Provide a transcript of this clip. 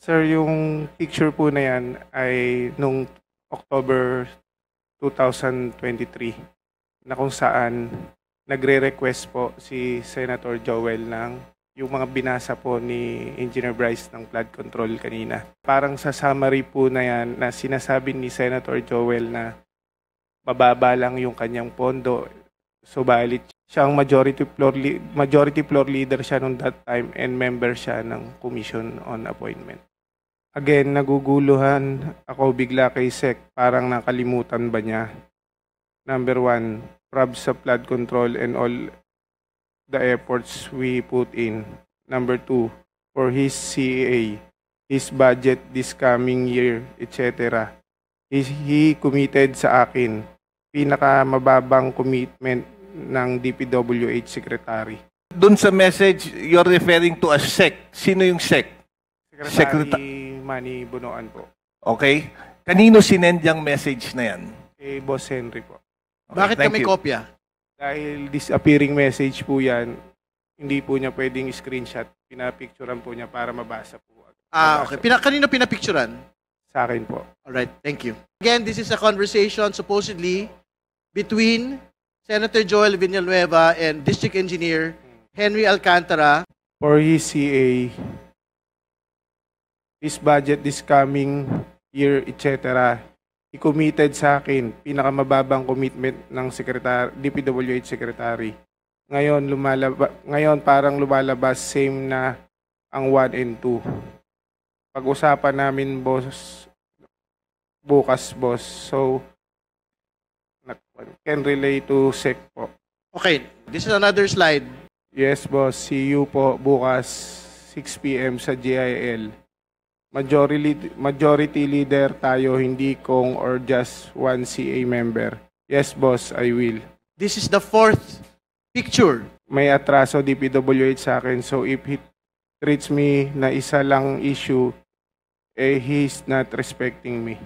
Sir, yung picture po na yan ay nung October 2023 na kung saan nagre-request po si Senator Joel ng yung mga binasa po ni Engineer Bryce ng flood control kanina. Parang sa summary po na yan na sinasabi ni Senator Joel na mababa lang yung kanyang pondo. Subalit siyang majority floor leader siya nung that time and member siya ng Commission on Appointment. Again, naguguluhan ako bigla kay Sec. Parang nakalimutan ba niya? Number 1, prob sa flood control and all the efforts we put in. Number 2, for his CEA, his budget this coming year, etc. He committed sa akin pinakamababang commitment ng DPWH Secretary. Doon sa message, you're referring to a SEC. Sino yung SEC? Secretary Manny Bunoan po. Okay. Kanino sinend yung message na yan? Kay Boss Henry po. Okay, Bakit thank kami you. kopya? Dahil disappearing message po yan, hindi po niya pwedeng screenshot. Pinapicturean po niya para mabasa po. Okay. Kanino pinapicturan? Sa akin po. Alright, thank you. Again, this is a conversation supposedly between Senator Joel Villanueva and District Engineer Henry Alcantara. For his CA, his budget this coming year, etc. He committed sa akin pinakamababang commitment ng DPWH Secretary. Ngayon parang lumalabas same na ang 1 and 2. Pag-usapan namin bukas boss. So can relate to SEC po. Okay, this is another slide. Yes boss, see you po bukas 6 PM sa GIL. Majority leader tayo, hindi kong or just one CA member. Yes boss, I will. This is the 4th picture. May atraso DPWH sa akin, so if he treats me na isa lang issue, he's not respecting me.